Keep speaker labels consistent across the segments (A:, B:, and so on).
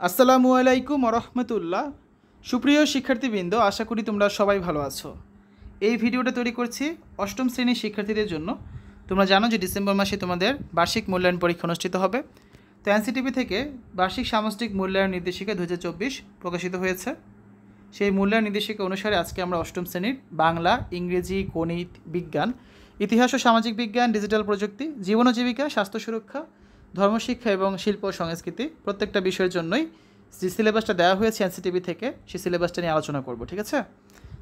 A: আসসালামু আলাইকুম রহমতুল্লাহ। সুপ্রিয় শিক্ষার্থীবৃন্দ, আশা করি তোমরা সবাই ভালো আছো। এই ভিডিওটা তৈরি করছি অষ্টম শ্রেণীর শিক্ষার্থীদের জন্য। তোমরা জানো যে ডিসেম্বর মাসে তোমাদের বার্ষিক মূল্যায়ন পরীক্ষা অনুষ্ঠিত হবে। তো এনসিটিভি থেকে বার্ষিক সামষ্টিক মূল্যায়ন নির্দেশিকা 2024 প্রকাশিত হয়েছে। সেই মূল্যায়ন নির্দেশিকা অনুসারে আজকে আমরা অষ্টম শ্রেণীর বাংলা, ইংরেজি, গণিত, বিজ্ঞান, ইতিহাস ও সামাজিক বিজ্ঞান, ডিজিটাল প্রযুক্তি, জীবন ও জীবিকা, স্বাস্থ্য সুরক্ষা, ধর্মশিক্ষা এবং শিল্প ও সংস্কৃতি প্রত্যেকটা বিষয়ের জন্যই যে সিলেবাসটা দেওয়া হয়েছে এনসিটিভি থেকে, সেই সিলেবাসটা নিয়ে আলোচনা করব। ঠিক আছে?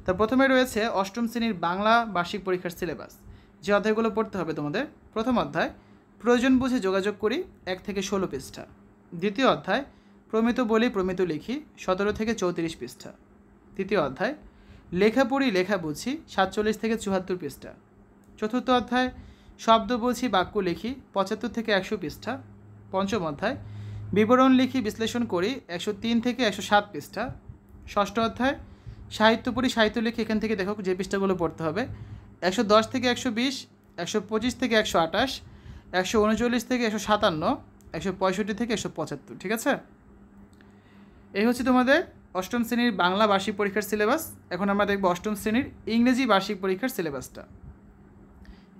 A: তার প্রথমে রয়েছে অষ্টম শ্রেণীর বাংলা বার্ষিক পরীক্ষার সিলেবাস। যে অধ্যায়গুলো পড়তে হবে তোমাদের: প্রথম অধ্যায় প্রয়োজন বুঝে যোগাযোগ করি, 1 থেকে 16 পৃষ্ঠা। দ্বিতীয় অধ্যায় প্রমিত বলি প্রমিত লিখি, 17 থেকে 34 পৃষ্ঠা। তৃতীয় অধ্যায় লেখা পড়ি লেখা বুঝি, 47 থেকে 74 পৃষ্ঠা। চতুর্থ অধ্যায় শব্দ বুঝি বাক্য লিখি, 75 থেকে 100 পৃষ্ঠা। পঞ্চম অধ্যায় বিবরণ লিখি বিশ্লেষণ করি, 103 থেকে 107 পৃষ্ঠা। ষষ্ঠ অধ্যায় সাহিত্য পড়ি সাহিত্য লিখি, এখান থেকে দেখো যে পৃষ্ঠাগুলো পড়তে হবে: 110 থেকে 120, 125 থেকে 128, 139 থেকে 157, 165 থেকে 175। ঠিক আছে? এই হচ্ছে তোমাদের অষ্টম শ্রেণীর বাংলা বার্ষিক পরীক্ষার সিলেবাস। এখন আমরা দেখব অষ্টম শ্রেণীর ইংরেজি বার্ষিক পরীক্ষার সিলেবাসটা।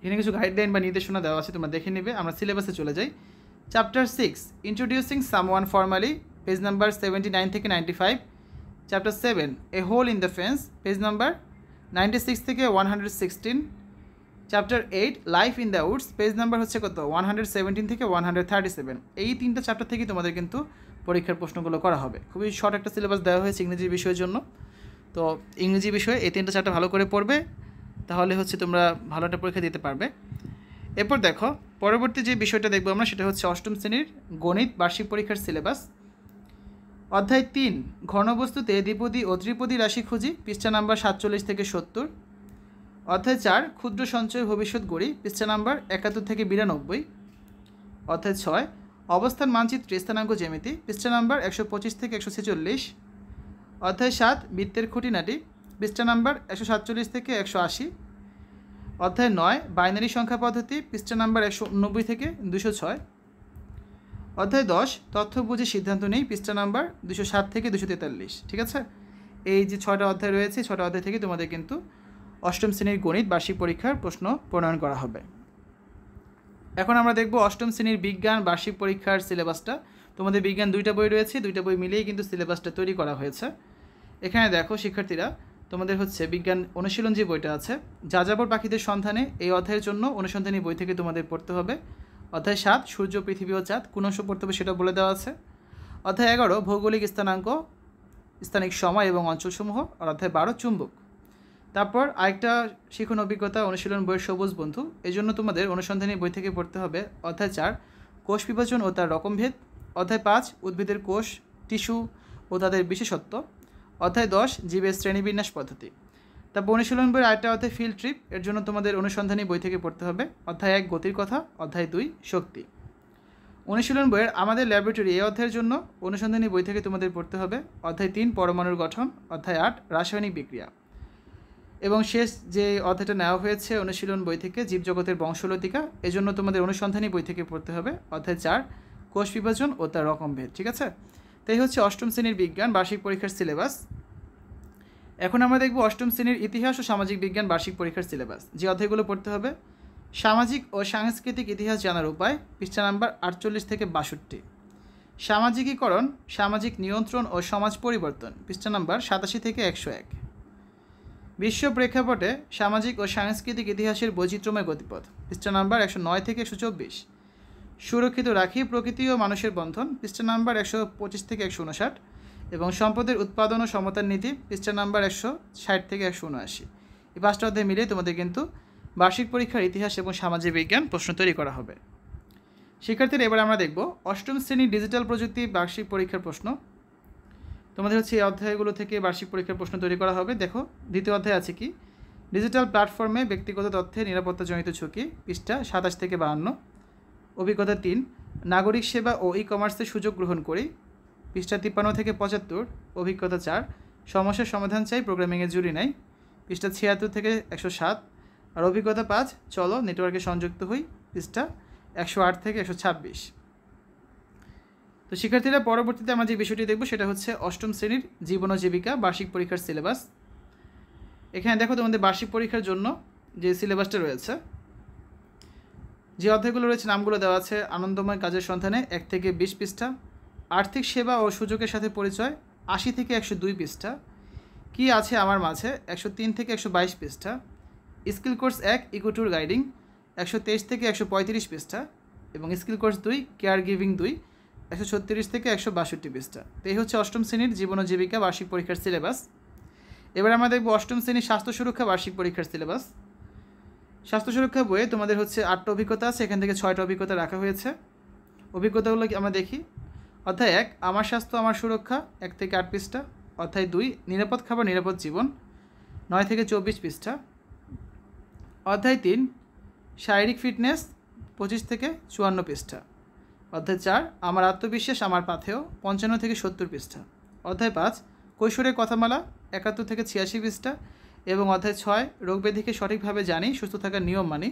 A: এখানে কিছু গাইডলাইন বা নির্দেশনা দেওয়া আছে, তোমরা দেখে নেবে। আমরা সিলেবাসে চলে যাই। Chapter 6 introducing someone formally, page number 79 থেকে 95। Chapter 7 a hole in the fence, page number 96 থেকে 116। Chapter 8 life in the woods, page number হচ্ছে কত, 117 থেকে 137। এই তিনটা চ্যাপ্টার থেকে তোমাদের কিন্তু পরীক্ষার প্রশ্নগুলো করা হবে। খুবই শর্ট একটা সিলেবাস দেওয়া হয়েছে ইংরেজি বিষয়ের জন্য। তো ইংরেজি বিষয়ে এই তিনটা চ্যাপ্টার ভালো করে পড়বে, তাহলে হচ্ছে তোমরা ভালো একটা পরীক্ষা দিতে পারবে। এরপর দেখো পরবর্তী যে বিষয়টা দেখবো আমরা, সেটা হচ্ছে অষ্টম শ্রেণীর গণিত বার্ষিক পরীক্ষার সিলেবাস। অধ্যায় 3 ঘনবস্তুতে দ্বিপদী ও ত্রিপদী রাশি খুঁজি, পৃষ্ঠা নাম্বার 47 থেকে 70। অধ্যায় 4 ক্ষুদ্র সঞ্চয় ভবিষ্যৎ গড়ি, পৃষ্ঠা নাম্বার 71 থেকে 92। অধ্যায় 6 অবস্থান মানচিত্রে স্থানাঙ্ক জ্যামিতি, পৃষ্ঠা নাম্বার 125 থেকে 146। অধ্যায় 7 বৃত্তের খুঁটিনাটি, পৃষ্ঠা নাম্বার 147 থেকে 180। অধ্যায় 9 বাইনারি সংখ্যা পদ্ধতি, পৃষ্ঠা নাম্বার 190 থেকে 206। অধ্যায় 10 তথ্য বুঝে সিদ্ধান্ত নেই, পৃষ্ঠা নাম্বার 207 থেকে 243। ঠিক আছে? এই যে 6টা অধ্যায় রয়েছে, 6টা অধ্যায় থেকে তোমাদের কিন্তু অষ্টম শ্রেণীর গণিত বার্ষিক পরীক্ষার প্রশ্ন প্রণয়ন করা হবে। এখন আমরা দেখব অষ্টম শ্রেণীর বিজ্ঞান বার্ষিক পরীক্ষার সিলেবাসটা। তোমাদের বিজ্ঞান 2টা বই রয়েছে, 2টা বই মিলিয়েই কিন্তু সিলেবাসটা তৈরি করা হয়েছে। এখানে দেখো শিক্ষার্থীরা, তোমাদের হচ্ছে বিজ্ঞান অনুশীলন যে বইটা আছে, যাযাবর পাখিদের সন্ধানে, এই অধ্যায়ের জন্য অনুসন্ধানী বই থেকে তোমাদের পড়তে হবে। অধ্যায় 7 সূর্য পৃথিবী ও চাঁদ, কোন অংশ পড়তে হবে সেটা বলে দেওয়া আছে। অধ্যায় 11 ভৌগোলিক স্থানাঙ্ক, স্থানিক সময় এবং অঞ্চলসমূহ। আর অধ্যায় 12 চুম্বক। তারপর আরেকটা শিখন অভিজ্ঞতা অনুশীলন বইয়ের সবুজ বন্ধু, এই জন্য তোমাদের অনুসন্ধানী বই থেকে পড়তে হবে অধ্যায় 4 কোষ বিভাজন ও তার রকমভেদ। অধ্যায় 5 উদ্ভিদের কোষ, টিস্যু ও তাদের বিশেষত্ব। অধ্যায় 10 জীবের শ্রেণীবিন্যাস পদ্ধতি। তারপর অনুশীলন বইয়ের আরেকটা অধ্যায় ফিল্ড ট্রিপ, এর জন্য তোমাদের অনুসন্ধানী বই থেকে পড়তে হবে অধ্যায় 1 গতির কথা, অধ্যায় 2 শক্তি। অনুশীলন বইয়ের আমাদের ল্যাবরেটরি, এই অধ্যায়ের জন্য অনুসন্ধানী বই থেকে তোমাদের পড়তে হবে অধ্যায় 3 পরমাণুর গঠন, অধ্যায় 8 রাসায়নিক বিক্রিয়া। এবং শেষ যে অধ্যায়টা নেওয়া হয়েছে অনুশীলন বই থেকে জীবজগতের বংশলতিকা, এজন্য তোমাদের অনুসন্ধানী বই থেকে পড়তে হবে অধ্যায় 4 কোষ বিভাজন ও তার রকমভেদ। ঠিক আছে? তাই হচ্ছে অষ্টম শ্রেণীর বিজ্ঞান বার্ষিক পরীক্ষার সিলেবাস। এখন আমরা দেখব অষ্টম শ্রেণীর ইতিহাস ও সামাজিক বিজ্ঞান বার্ষিক পরীক্ষার সিলেবাস। যে অধ্যায়গুলো পড়তে হবে: সামাজিক ও সাংস্কৃতিক ইতিহাস জানার উপায়, পৃষ্ঠা নাম্বার 48 থেকে 62। সামাজিকীকরণ, সামাজিক নিয়ন্ত্রণ ও সমাজ পরিবর্তন, পৃষ্ঠা নাম্বার 87 থেকে 101। বিশ্ব প্রেক্ষাপটে সামাজিক ও সাংস্কৃতিক ইতিহাসের বৈচিত্র্যময় গতিপথ, পৃষ্ঠা নাম্বার 109 থেকে 124। সুরক্ষিত রাখি প্রকৃতি ও মানুষের বন্ধন, পৃষ্ঠা নাম্বার 125 থেকে 159। এবং সম্পদের উৎপাদন ও সমতার নীতি, পৃষ্ঠা নাম্বার 160 থেকে 179। এই 5টা অধ্যায় মিলে তোমাদের কিন্তু বার্ষিক পরীক্ষার ইতিহাস এবং সামাজিক বিজ্ঞান প্রশ্ন তৈরি করা হবে। শিক্ষার্থীরা, এবার আমরা দেখব অষ্টম শ্রেণীর ডিজিটাল প্রযুক্তি বার্ষিক পরীক্ষার প্রশ্ন। তোমাদের হচ্ছে এই অধ্যায়গুলো থেকে বার্ষিক পরীক্ষার প্রশ্ন তৈরি করা হবে। দেখো দ্বিতীয় অধ্যায় আছে কি, ডিজিটাল প্ল্যাটফর্মে ব্যক্তিগত তথ্যের নিরাপত্তাজনিত ঝুঁকি, পৃষ্ঠা 27 থেকে 52। অভিজ্ঞতা 3 নাগরিক সেবা ও ই কমার্সের সুযোগ গ্রহণ করি, পৃষ্ঠা 53 থেকে 75। অভিজ্ঞতা 4 সমস্যার সমাধান চাই, প্রোগ্রামিংয়ের জুড়ি নাই, পৃষ্ঠা 76 থেকে 107। আর অভিজ্ঞতা 5 চলো নেটওয়ার্কে সংযুক্ত হই, পৃষ্ঠা 108 থেকে 126। তো শিক্ষার্থীরা পরবর্তীতে আমরা যে বিষয়টি দেখব সেটা হচ্ছে অষ্টম শ্রেণীর জীবন ও জীবিকা বার্ষিক পরীক্ষার সিলেবাস। এখানে দেখো তোমাদের বার্ষিক পরীক্ষার জন্য যে সিলেবাসটা রয়েছে, যে অধ্যায়গুলো রয়েছে নামগুলো দেওয়া আছে। আনন্দময় কাজের সন্ধানে 1 থেকে 20 পৃষ্ঠা, আর্থিক সেবা ও সুযোগের সাথে পরিচয় 80 থেকে 102 পৃষ্ঠা, কি আছে আমার মাঝে 103 থেকে 122 পৃষ্ঠা, skill course 1 eco tour guiding 123 থেকে 135 পৃষ্ঠা, এবং স্কিল কোর্স 2 কেয়ার গিভিং 2 136 থেকে 162 পৃষ্ঠা। তো এই হচ্ছে অষ্টম শ্রেণীর জীবন ও জীবিকা বার্ষিক পরীক্ষার সিলেবাস। এবার আমরা দেখব অষ্টম শ্রেণীর স্বাস্থ্য সুরক্ষা বার্ষিক পরীক্ষার সিলেবাস। স্বাস্থ্য সুরক্ষা বইয়ে তোমাদের হচ্ছে 8টা অভিজ্ঞতা আছে, এখান থেকে 6টা অভিজ্ঞতা রাখা হয়েছে। অভিজ্ঞতাগুলো আমরা দেখি। অধ্যায় 1 আমার স্বাস্থ্য আমার সুরক্ষা 1 থেকে 8 পৃষ্ঠা। অধ্যায় 2 নিরাপদ খাবার নিরাপদ জীবন 9 থেকে 24 পৃষ্ঠা। অধ্যায় 3 শারীরিক ফিটনেস 25 থেকে 54 পৃষ্ঠা। অধ্যায় 4 আমার আত্মবিশ্বাস আমার পাথেয় 55 থেকে 70 পৃষ্ঠা। অধ্যায় 5 কৈশোরের কথামালা 71 থেকে 86 পৃষ্ঠা। এবং অধ্যায় 6 রোগ ব্যাধিকে সঠিকভাবে জানি সুস্থ থাকার নিয়ম মানি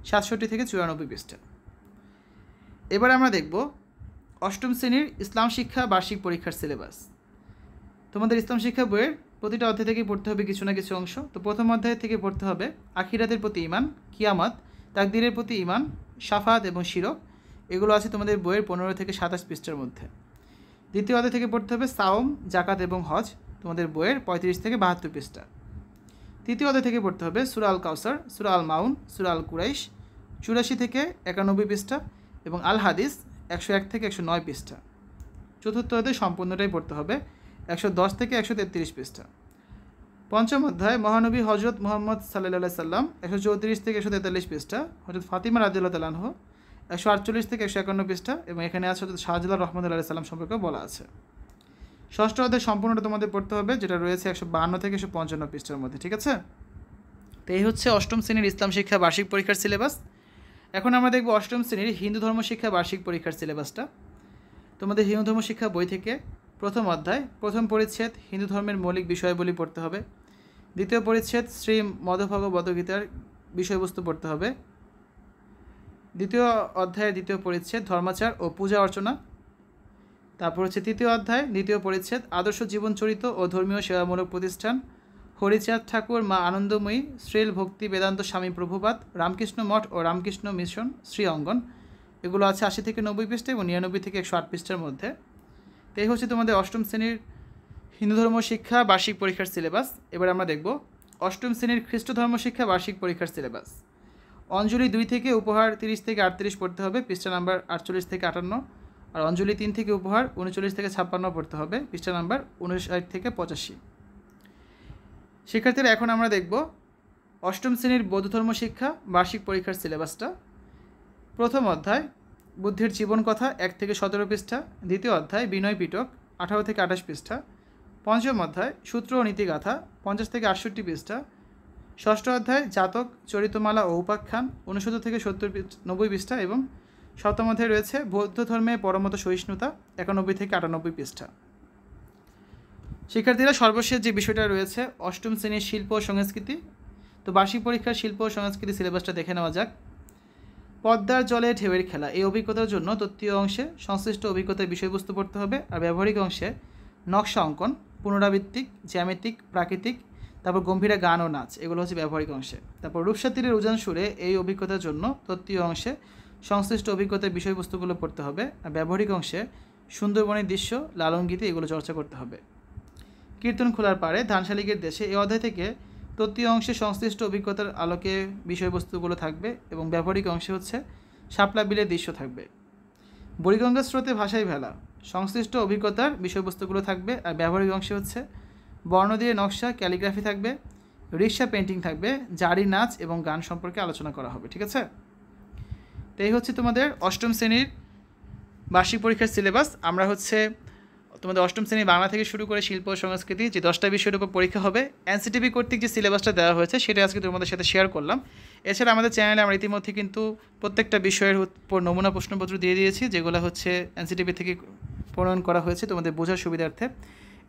A: 67 থেকে 94 পৃষ্ঠা। এবার আমরা দেখব অষ্টম শ্রেণীর ইসলাম শিক্ষা বার্ষিক পরীক্ষার সিলেবাস। তোমাদের ইসলাম শিক্ষা বইয়ের প্রতিটা অধ্যায় থেকেই পড়তে হবে কিছু না কিছু অংশ। তো প্রথম অধ্যায় থেকে পড়তে হবে আখিরাতের প্রতি ঈমান, কিয়ামত, তাকদীরের প্রতি ঈমান, শাফাত এবং শিরক। এগুলো আছে তোমাদের বইয়ের 15 থেকে 27 পৃষ্ঠার মধ্যে। দ্বিতীয় অধ্যায় থেকে পড়তে হবে সাওম, জাকাত এবং হজ, তোমাদের বইয়ের 35 থেকে 72 পৃষ্ঠা। তৃতীয় অধ্যায় থেকে পড়তে হবে সূরা আল কাউসার, সূরা আল মাউন, সূরা আল কুরাইশ 84 থেকে 91 পৃষ্ঠা এবং আল হাদিস 101 থেকে 109 পৃষ্ঠা। চতুর্থ অধ্যায় সম্পূর্ণটাই পড়তে হবে 110 থেকে 133 পৃষ্ঠা। পঞ্চম অধ্যায় মহানবী হজরত মুহাম্মদ সাল্লাল্লাহু সাল্লাম 134 থেকে 143 পৃষ্ঠা, হজরত ফাতিমা রাদিয়াল্লাহু তাআলা আনহা 148 থেকে 151 পৃষ্ঠা, এবং এখানে আছে হজরত শাহজালাল রহমতুল্লাহ সাল্লাম সম্পর্কে বলা আছে। ষষ্ঠ অধ্যায় সম্পূর্ণটা তোমাদের পড়তে হবে, যেটা রয়েছে 152 থেকে 155 পৃষ্ঠার মধ্যে। ঠিক আছে, তো এই হচ্ছে অষ্টম শ্রেণীর ইসলাম শিক্ষা বার্ষিক পরীক্ষার সিলেবাস। এখন আমরা দেখব অষ্টম শ্রেণীর হিন্দু ধর্ম শিক্ষা বার্ষিক পরীক্ষার সিলেবাসটা। তোমাদের হিন্দু ধর্ম শিক্ষা বই থেকে প্রথম অধ্যায় প্রথম পরিচ্ছেদ হিন্দু ধর্মের মৌলিক বিষয়বলী পড়তে হবে। দ্বিতীয় পরিচ্ছেদ শ্রী মদভগবদ গীতার বিষয়বস্তু পড়তে হবে। দ্বিতীয় অধ্যায়ের দ্বিতীয় পরিচ্ছেদ ধর্মাচার ও পূজা অর্চনা। তারপর হচ্ছে তৃতীয় অধ্যায় দ্বিতীয় পরিচ্ছেদ আদর্শ জীবন চরিত ও ধর্মীয় সেবামূলক প্রতিষ্ঠান, হরিচাঁদ ঠাকুর, মা আনন্দময়ী, শ্রীল ভক্তি বেদান্ত স্বামী প্রভুপাদ, রামকৃষ্ণ মঠ ও রামকৃষ্ণ মিশন, শ্রী অঙ্গন। এগুলো আছে 80 থেকে 90 পৃষ্ঠা এবং 99 থেকে 108 পৃষ্ঠার মধ্যে। তো এই হচ্ছে তোমাদের অষ্টম শ্রেণীর হিন্দু ধর্ম শিক্ষা বার্ষিক পরীক্ষার সিলেবাস। এবার আমরা দেখব অষ্টম শ্রেণীর খ্রিস্ট ধর্ম শিক্ষা বার্ষিক পরীক্ষার সিলেবাস। অঞ্জলি 2 থেকে উপহার 30 থেকে 38 পড়তে হবে, পৃষ্ঠা নাম্বার 48 থেকে 58। আর অঞ্জলি 3 থেকে উপহার 39 থেকে 56 পড়তে হবে, পৃষ্ঠা নাম্বার 59 থেকে 85। শিক্ষার্থীরা এখন আমরা দেখব অষ্টম শ্রেণীর বৌদ্ধ ধর্ম শিক্ষা বার্ষিক পরীক্ষার সিলেবাসটা। প্রথম অধ্যায় বুদ্ধের জীবন কথা 1 থেকে 17 পৃষ্ঠা। দ্বিতীয় অধ্যায় বিনয় পিটক 18 থেকে 28 পৃষ্ঠা। পঞ্চম অধ্যায় সূত্র ও নীতিগাথা 50 থেকে 68 পৃষ্ঠা। ষষ্ঠ অধ্যায় জাতক চরিতমালা ও উপাখ্যান 69 থেকে 90 পৃষ্ঠা এবং সপ্তম অধ্যায় রয়েছে বৌদ্ধ ধর্মে পরমত সহিষ্ণুতা 91 থেকে 98 পৃষ্ঠা। শিক্ষার্থীরা সর্বশেষ যে বিষয়টা রয়েছে অষ্টম শ্রেণীর শিল্প ও সংস্কৃতি। তো বার্ষিক পরীক্ষার শিল্প ও সংস্কৃতি সিলেবাসটা দেখে নেওয়া যাক। পদ্মার জলে ঢেউয়ের খেলা এই অভিজ্ঞতার জন্য তত্ত্বীয় অংশে সংশ্লিষ্ট অভিজ্ঞতার বিষয়বস্তু পড়তে হবে, আর ব্যবহারিক অংশে নকশা অঙ্কন, পুনরাবৃত্তিক, জ্যামিতিক, প্রাকৃতিক, তারপর গম্ভীরা গান ও নাচ, এগুলো হচ্ছে ব্যবহারিক অংশে। তারপর রূপসা তীরের উজান সুরে এই অভিজ্ঞতার জন্য তত্ত্বীয় অংশে সংশ্লিষ্ট অভিজ্ঞতার বিষয়বস্তুগুলো পড়তে হবে, আর ব্যবহারিক অংশে সুন্দরবনের দৃশ্য, লালন গীতি এগুলো চর্চা করতে হবে। কীর্তন খোলার পাড়ে, ধান শালিকের দেশে এই অধ্যায় থেকে তত্ত্বীয় অংশে সংশ্লিষ্ট অভিজ্ঞতার আলোকে বিষয়বস্তুগুলো থাকবে এবং ব্যবহারিক অংশে হচ্ছে শাপলা বিলের দৃশ্য থাকবে। বুড়িগঙ্গা স্রোতে ভাষায় ভেলা সংশ্লিষ্ট অভিজ্ঞতার বিষয়বস্তুগুলো থাকবে, আর ব্যবহারিক অংশে হচ্ছে বর্ণ দিয়ে নকশা, ক্যালিগ্রাফি থাকবে, রিক্সা পেন্টিং থাকবে, জারি নাচ এবং গান সম্পর্কে আলোচনা করা হবে। ঠিক আছে, তো এই হচ্ছে তোমাদের অষ্টম শ্রেণীর বার্ষিক পরীক্ষার সিলেবাস। আমরা হচ্ছে তোমাদের অষ্টম শ্রেণী বাংলা থেকে শুরু করে শিল্প ও সংস্কৃতি যে 10টা বিষয়ের উপর পরীক্ষা হবে এনসিটিভি কর্তৃক যে সিলেবাসটা দেওয়া হয়েছে সেটা আজকে তোমাদের সাথে শেয়ার করলাম। এছাড়া আমাদের চ্যানেলে আমরা ইতিমধ্যে কিন্তু প্রত্যেকটা বিষয়ের উপর নমুনা প্রশ্নপত্র দিয়ে দিয়েছি, যেগুলো হচ্ছে এনসিটিভি থেকে প্রণয়ন করা হয়েছে তোমাদের বোঝার সুবিধার্থে।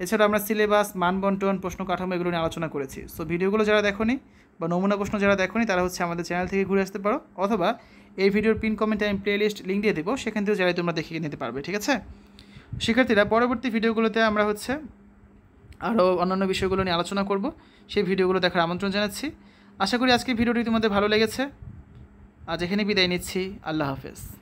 A: এছাড়া আমরা সিলেবাস, মানবন্টন, প্রশ্ন কাঠামো এগুলো নিয়ে আলোচনা করেছি। সো ভিডিওগুলো যারা দেখোনি বা নমুনা প্রশ্ন যারা দেখোনি তারা হচ্ছে আমাদের চ্যানেল থেকে ঘুরে আসতে পারো, অথবা এই ভিডিওর পিন কমেন্টে আমি প্লেলিস্ট লিঙ্ক দিয়ে দেবো, সেখান থেকেও যারা তোমরা দেখে নিতে পারবে। ঠিক আছে, শিক্ষার্থীরা পরবর্তী ভিডিওগুলোতে আমরা আরও অন্যান্য বিষয়গুলো নিয়ে আলোচনা করব, সেই ভিডিওগুলো দেখার আমন্ত্রণ জানাচ্ছি। আশা করি আজকের ভিডিওটি তোমাদের ভালো লেগেছে। আজ এখানে বিদায় নিচ্ছি। আল্লাহ হাফেজ।